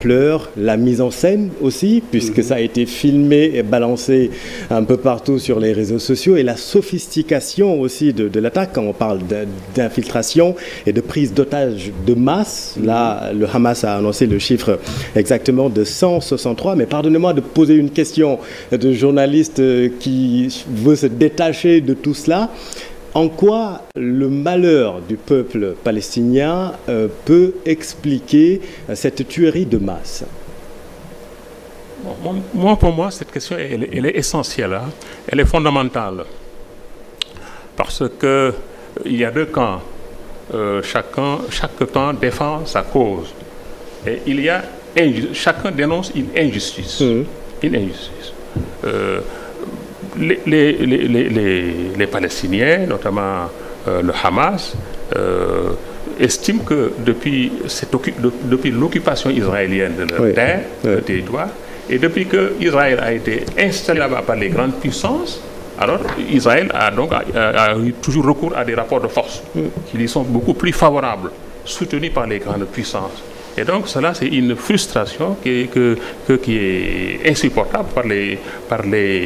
l'ampleur, la mise en scène aussi, puisque ça a été filmé et balancé un peu partout sur les réseaux sociaux, et la sophistication aussi de l'attaque, quand on parle d'infiltration et de prise d'otages de masse. Là, le Hamas a annoncé le chiffre exactement de 163, mais pardonnez-moi de poser une question de journaliste qui veut se détacher de tout cela. En quoi le malheur du peuple palestinien peut expliquer cette tuerie de masse? Bon, pour moi, cette question, elle est essentielle, hein? Elle est fondamentale. Parce qu'il y a deux camps. Chaque camp défend sa cause. Et chacun dénonce une injustice. Une injustice. Les Palestiniens, notamment le Hamas, estiment que depuis l'occupation israélienne de leur terre, de territoire, et depuis que Israël a été installé là-bas par les grandes puissances, alors Israël a eu toujours recours à des rapports de force qui lui sont beaucoup plus favorables, soutenus par les grandes puissances. Et donc cela, c'est une frustration qui est insupportable par les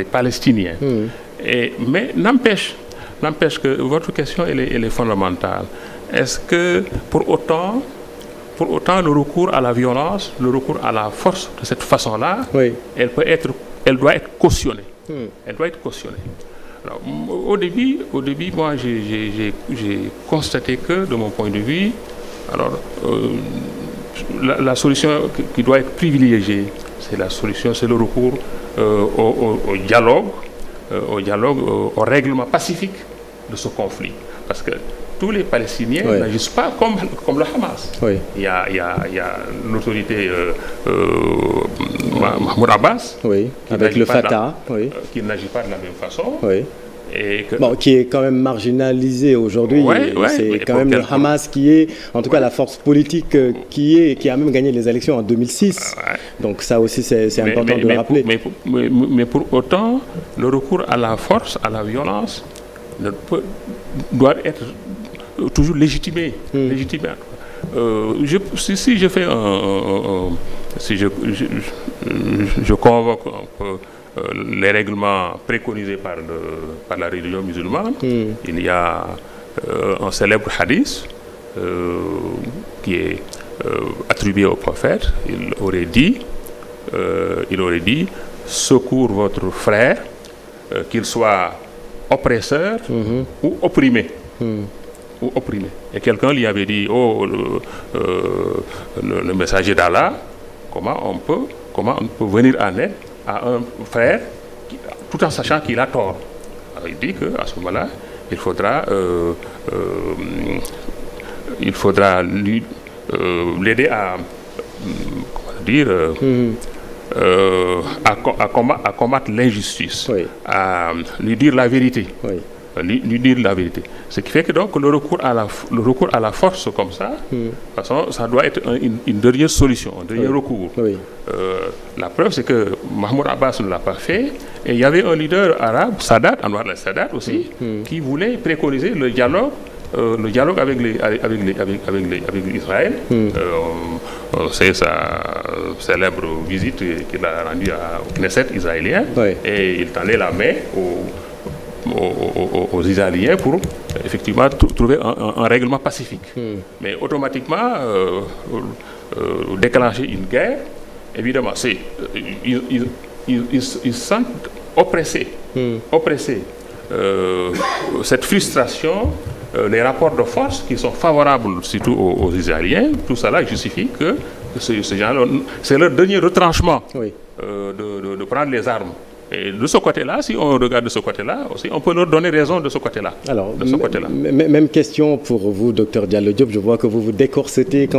Palestiniens. Mais n'empêche que votre question, elle est fondamentale. Est-ce que pour autant le recours à la violence, le recours à la force de cette façon-là, elle doit être cautionnée. Elle doit être cautionnée. Alors, au début, moi, j'ai constaté que, de mon point de vue, alors, la solution qui doit être privilégiée, c'est le recours au dialogue, au règlement pacifique de ce conflit. Parce que tous les Palestiniens n'agissent pas comme le Hamas. Il y a l'autorité Mahmoud Abbas, avec le Fatah, qui n'agit pas de la même façon. Qui est quand même marginalisé aujourd'hui. C'est quand même le Hamas qui est, en tout cas la force politique qui a même gagné les élections en 2006. Donc ça aussi, c'est important de le rappeler. Mais pour autant, le recours à la force, à la violence, doit être toujours légitimé. Si je convoque un peu les règlements préconisés par la religion musulmane, il y a un célèbre hadith qui est attribué au prophète. Il aurait dit secours votre frère, qu'il soit oppresseur ou opprimé. Et quelqu'un lui avait dit, le messager d'Allah, comment on peut venir en aide à un frère tout en sachant qu'il a tort. Alors il dit qu'à ce moment-là, il faudra l'aider à combattre l'injustice, à lui dire la vérité. Lui dire la vérité. Ce qui fait que donc le recours à la force comme ça, de toute façon, ça doit être une dernière solution, un dernier recours. La preuve, c'est que Mahmoud Abbas ne l'a pas fait, et il y avait un leader arabe, Anwar al-Sadat aussi, qui voulait préconiser le dialogue avec Israël. C'est sa célèbre visite qu'il a rendue au Knesset israélien, et il tendait la main aux Israéliens pour effectivement trouver un règlement pacifique. Mais automatiquement déclencher une guerre, évidemment, ils se sentent oppressés. Cette frustration, les rapports de force qui sont favorables surtout aux Israéliens, tout cela justifie que ces gens-là, c'est leur dernier retranchement de prendre les armes. Et de ce côté-là, si on regarde de ce côté-là aussi, on peut leur donner raison de ce côté-là. Alors, même question pour vous, Dr Diallo Diop. Je vois que vous vous décorsetez quand